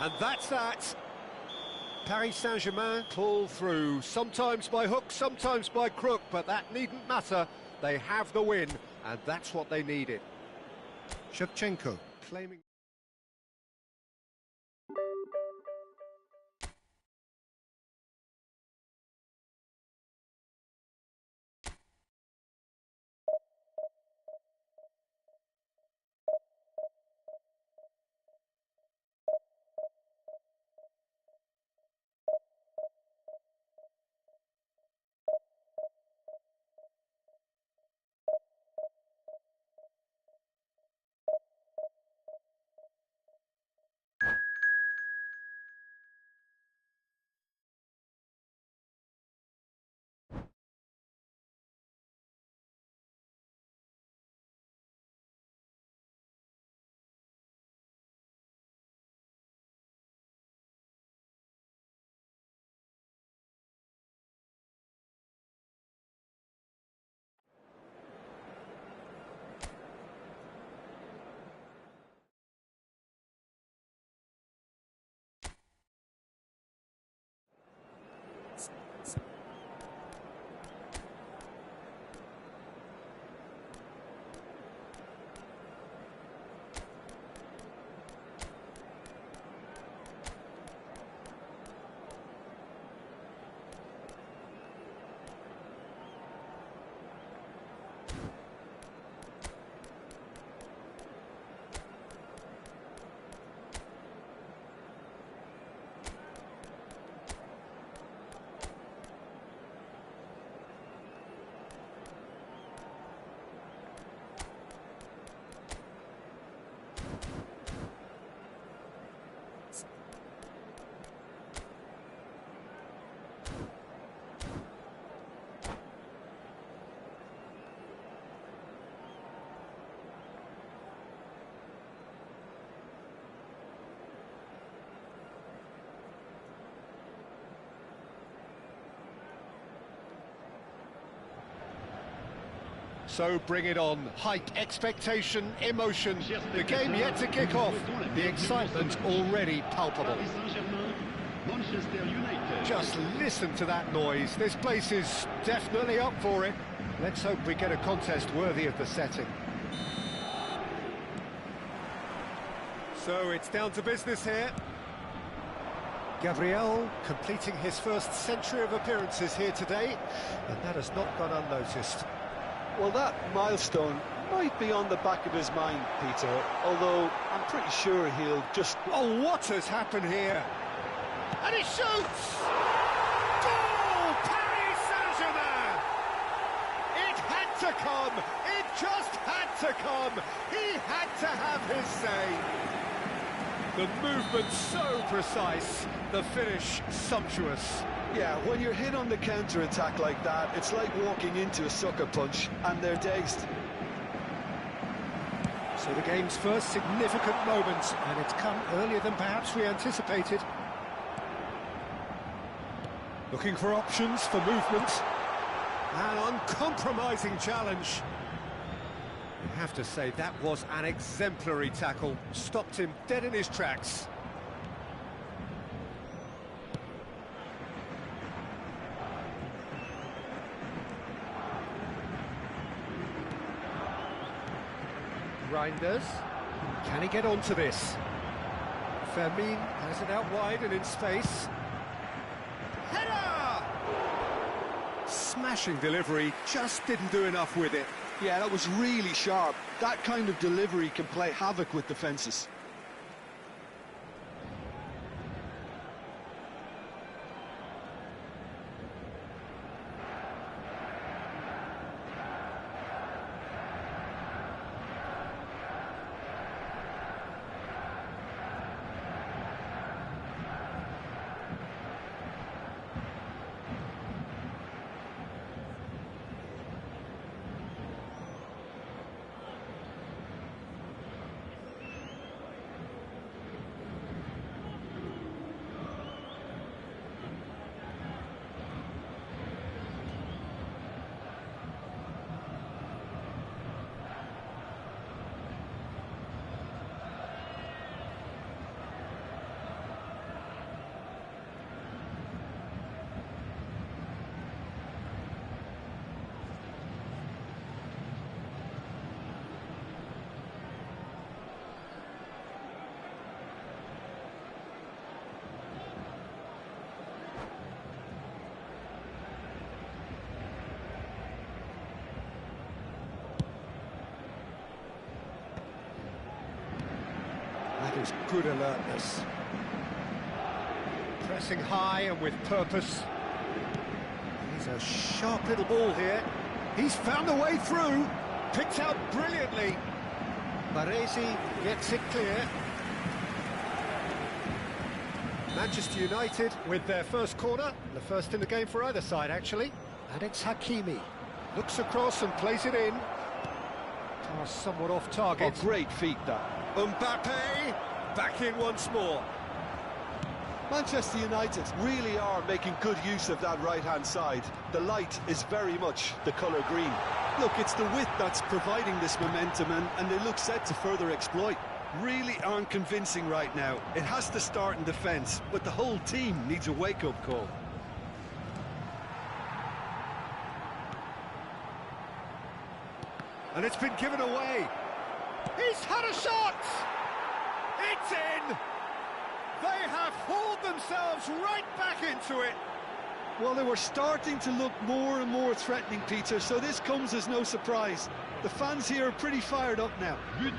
And that's that. Paris Saint-Germain pull through, sometimes by hook, sometimes by crook, but that needn't matter. They have the win, and that's what they needed. Shevchenko claiming... So bring it on. Hype, expectation, emotion. The game yet to kick off. The excitement already palpable. Just listen to that noise. This place is definitely up for it. Let's hope we get a contest worthy of the setting. So it's down to business here. Gabriel completing his first century of appearances here today, and that has not gone unnoticed. Well, that milestone might be on the back of his mind, Peter, although I'm pretty sure he'll just... Oh, what has happened here? And he shoots! Goal! Paris Saint-Germain! It had to come! It just had to come! He had to have his say! The movement so precise, the finish sumptuous. Yeah, when you're hit on the counter-attack like that, it's like walking into a sucker punch, and they're dazed. So the game's first significant moment, and it's come earlier than perhaps we anticipated. Looking for options for movement. An uncompromising challenge. I have to say, that was an exemplary tackle. Stopped him dead in his tracks. Reinders. Can he get onto this? Fermin has it out wide and in space. Header! Smashing delivery, just didn't do enough with it. Yeah, that was really sharp. That kind of delivery can play havoc with defences. That is good alertness. Pressing high and with purpose. He's a sharp little ball here. He's found a way through. Picked out brilliantly. Baresi gets it clear. Manchester United with their first corner. The first in the game for either side, actually. And it's Hakimi. Looks across and plays it in. Pass somewhat off target. Oh, great feat, that. Mbappe, back in once more. Manchester United really are making good use of that right-hand side. The light is very much the colour green. Look, it's the width that's providing this momentum, and they look set to further exploit. Really aren't convincing right now. It has to start in defence, but the whole team needs a wake-up call. And it's been given away. He's had a shot! It's in! They have hauled themselves right back into it. Well, they were starting to look more and more threatening, Peter, so this comes as no surprise. The fans here are pretty fired up now. And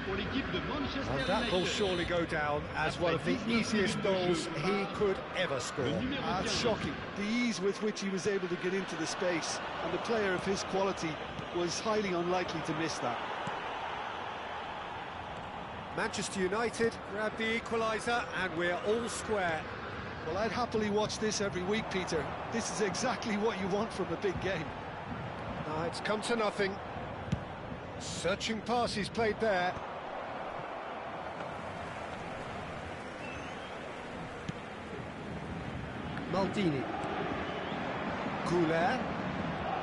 that will surely go down as one of the easiest goals he could ever score. That's shocking. The ease with which he was able to get into the space, and the player of his quality was highly unlikely to miss that. Manchester United grab the equaliser and we're all square. Well, I'd happily watch this every week, Peter. This is exactly what you want from a big game. No, it's come to nothing. Searching pass he's played there. Maldini. Goulet.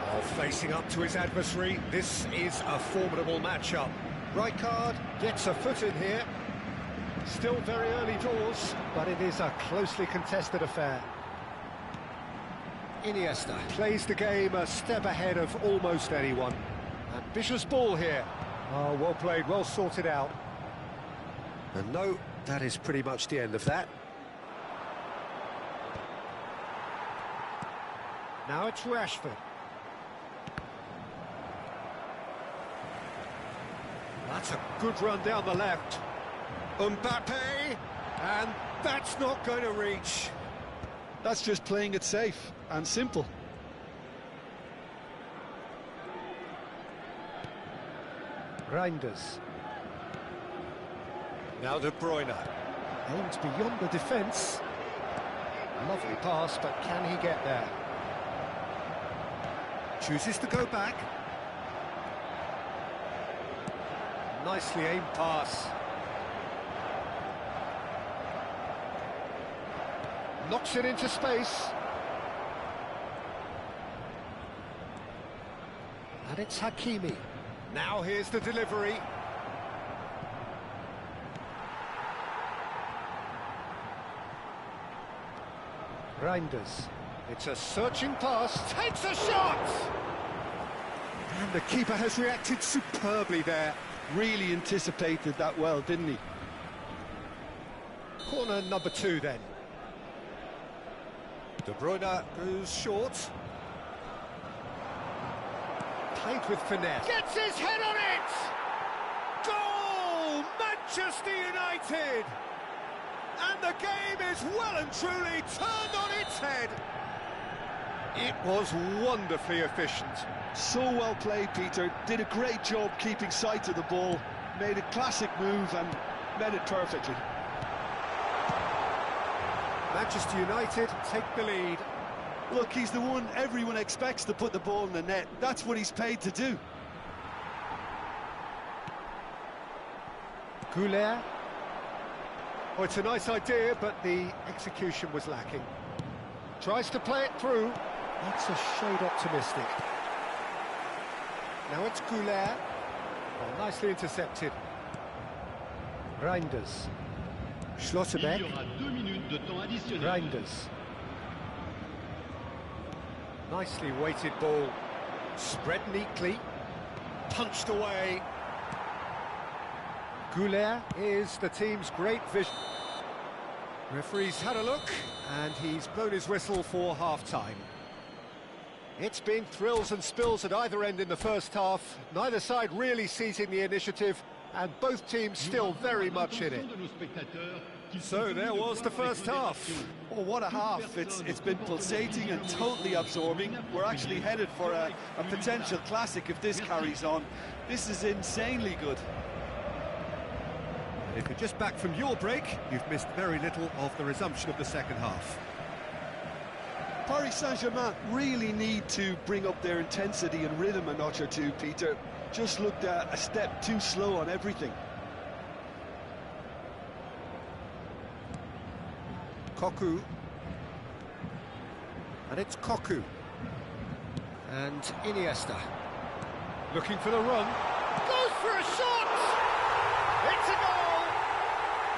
While facing up to his adversary, this is a formidable matchup. Rijkaard gets a foot in here. Still very early doors, but it is a closely contested affair. Iniesta plays the game a step ahead of almost anyone. Ambitious ball here. Oh, well played, well sorted out. And no, that is pretty much the end of that. Now it's Rashford. That's a good run down the left. Mbappe, and that's not going to reach. That's just playing it safe and simple. Reinders. Now De Bruyne. Aims beyond the defence. Lovely pass, but can he get there? Chooses to go back. Nicely aimed pass. Knocks it into space. And it's Hakimi. Now here's the delivery. Reinders. It's a searching pass. Takes a shot! And the keeper has reacted superbly there. Really anticipated that well, didn't he? Corner number 2 then. De Bruyne goes short. Played with finesse. Gets his head on it! Goal! Manchester United! And the game is well and truly turned on its head. It was wonderfully efficient. So well played, Peter. Did a great job keeping sight of the ball. Made a classic move and met it perfectly. Manchester United take the lead. Look, he's the one everyone expects to put the ball in the net. That's what he's paid to do. Goulet. Oh, it's a nice idea, but the execution was lacking. Tries to play it through. That's a shade optimistic. Now it's Goulet. Oh, nicely intercepted. Reinders. Schlotterbeck. Reinders. Nicely weighted ball. Spread neatly. Punched away. Goulet is the team's great vision. Referee's had a look, and he's blown his whistle for half-time. It's been thrills and spills at either end in the first half. Neither side really seizing the initiative, and both teams still very much in it. So there was the first half. Oh, what a half. It's been pulsating and totally absorbing. We're actually headed for a potential classic if this carries on. This is insanely good. If you're just back from your break, you've missed very little of the resumption of the second half. Paris Saint-Germain really need to bring up their intensity and rhythm a notch or two, Peter. Just looked a step too slow on everything. Cocu. And it's Cocu. And Iniesta. Looking for the run. Goes for a shot! It's a goal!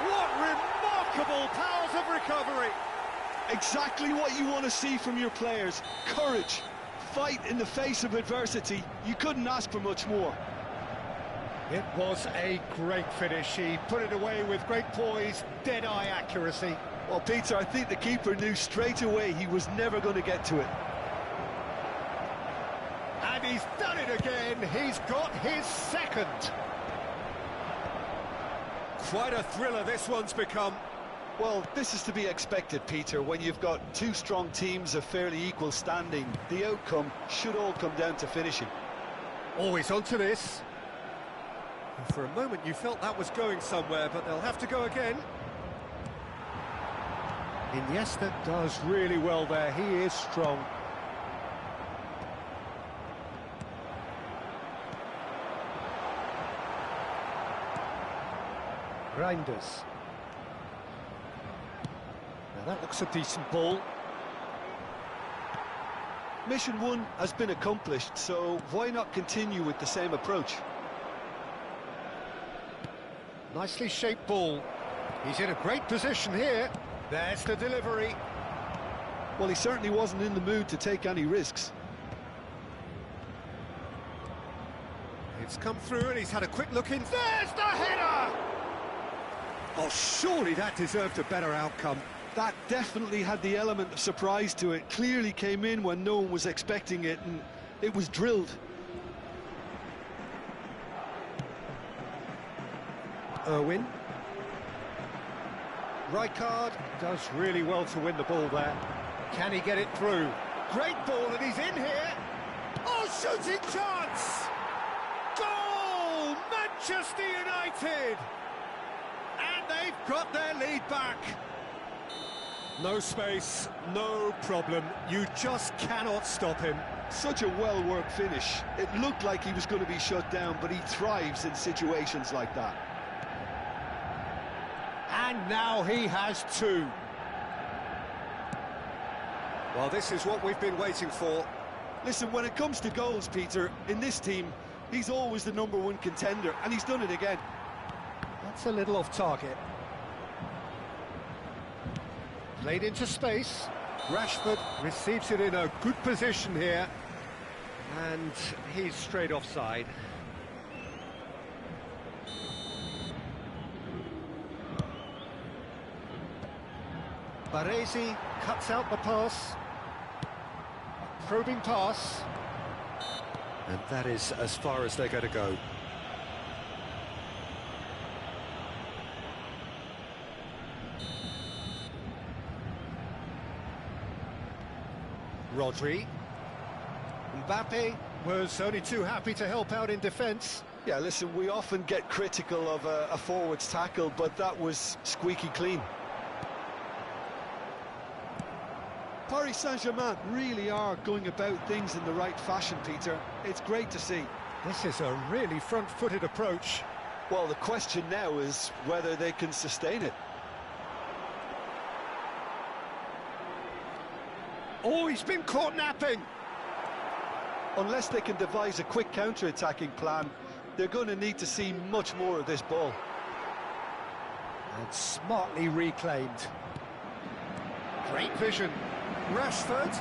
What remarkable powers of recovery! Exactly what you want to see from your players. Courage, fight in the face of adversity. You couldn't ask for much more. It was a great finish. He put it away with great poise, dead-eye accuracy. Well, Peter, I think the keeper knew straight away he was never going to get to it. And he's done it again. He's got his second. Quite a thriller this one's become. Well, this is to be expected, Peter. When you've got two strong teams of fairly equal standing, the outcome should all come down to finishing. Always onto this. And for a moment you felt that was going somewhere, but they'll have to go again. Iniesta does really well there. He is strong. Reinders. Now that looks a decent ball. Mission 1 has been accomplished, so why not continue with the same approach? Nicely shaped ball. He's in a great position here. There's the delivery. Well, he certainly wasn't in the mood to take any risks. It's come through and he's had a quick look in. There's the header! Oh, surely that deserved a better outcome. That definitely had the element of surprise to it. Clearly came in when no one was expecting it, and it was drilled. Irwin. Rijkaard does really well to win the ball there. Can he get it through? Great ball, and he's in here. Oh, shooting chance! Goal! Manchester United! And they've got their lead back. No space, no problem. You just cannot stop him. Such a well-worked finish. It looked like he was going to be shut down, but he thrives in situations like that. And now he has two. Well, this is what we've been waiting for. Listen, when it comes to goals, Peter, in this team, he's always the #1 contender, and he's done it again. That's a little off target. Played into space. Rashford receives it in a good position here. And he's straight offside. Baresi cuts out the pass. Probing pass. And that is as far as they're going to go. Rodri. Mbappe was only too happy to help out in defence. Yeah, listen, we often get critical of a forward's tackle, but that was squeaky clean. Paris Saint-Germain really are going about things in the right fashion, Peter. It's great to see. This is a really front-footed approach. Well, the question now is whether they can sustain it. Oh, he's been caught napping. Unless they can devise a quick counter-attacking plan, they're going to need to see much more of this ball. And smartly reclaimed. Great vision. Rashford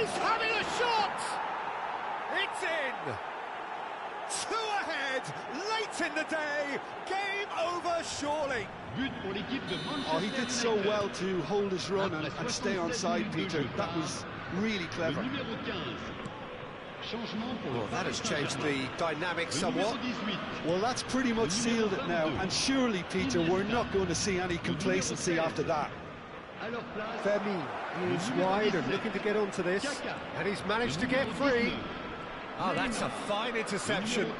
is having a shot! It's in! 2 ahead, late in the day, game over surely. Oh, he did so well to hold his run and stay on side, Peter. That was really clever. Well, that has changed the dynamic somewhat. Well, that's pretty much sealed it now, and surely, Peter, we're not going to see any complacency after that. Fermin is wide and looking to get onto this, and he's managed to get free. Oh, that's a fine interception.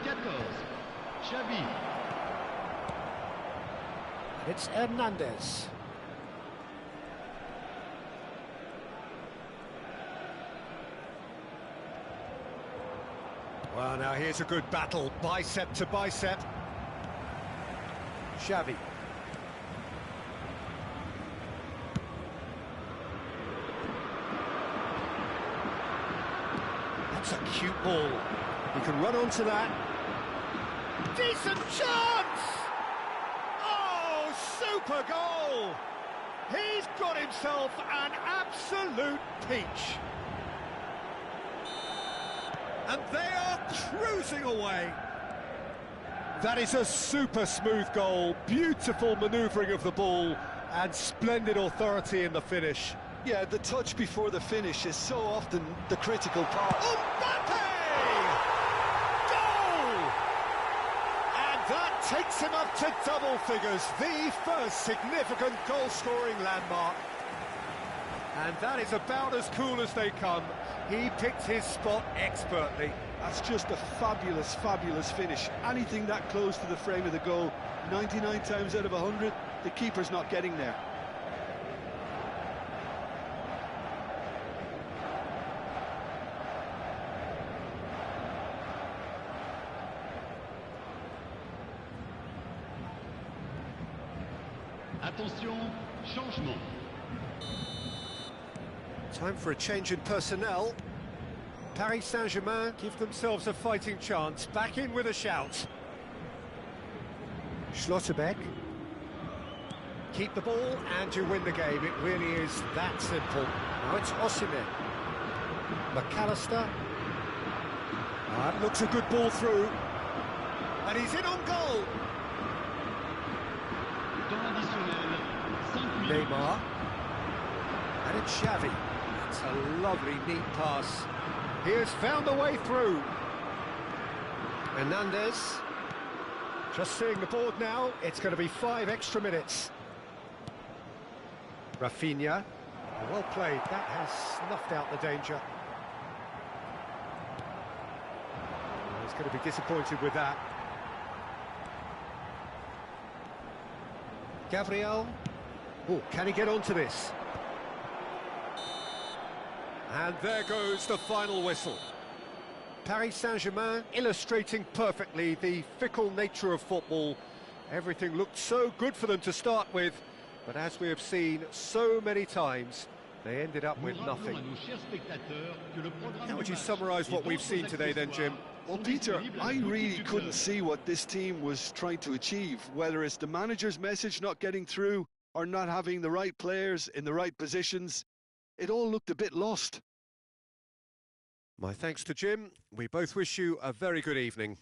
It's Hernandez. Well, now here's a good battle, bicep to bicep. Xavi. That's a cute ball. He can run onto that. Decent chance! Oh, super goal! He's got himself an absolute peach. And they are cruising away. That is a super smooth goal. Beautiful manoeuvring of the ball and splendid authority in the finish. Yeah, the touch before the finish is so often the critical part. Mbappe! Goal! And that takes him up to double figures, the first significant goal-scoring landmark. And that is about as cool as they come. He picked his spot expertly. That's just a fabulous, fabulous finish. Anything that close to the frame of the goal, 99 times out of 100, the keeper's not getting there. Attention, changement. Time for a change in personnel. Paris Saint-Germain give themselves a fighting chance, back in with a shout. Schlotterbeck. Keep the ball and you win the game, it really is that simple. Now it's Osimhen. McAllister. That looks a good ball through. And he's in on goal. Neymar. And it's Xavi. It's a lovely, neat pass. He has found a way through. Hernandez. Just seeing the board now, it's going to be 5 extra minutes. Rafinha. Well played, that has snuffed out the danger. He's going to be disappointed with that. Gabriel. Oh, can he get onto this? And there goes the final whistle. Paris Saint-Germain illustrating perfectly the fickle nature of football. Everything looked so good for them to start with, but as we have seen so many times, they ended up with nothing. How would you summarise what we've seen today then, Jim? Well, Peter, I really couldn't see what this team was trying to achieve, whether it's the manager's message not getting through or not having the right players in the right positions. It all looked a bit lost. My thanks to Jim. We both wish you a very good evening.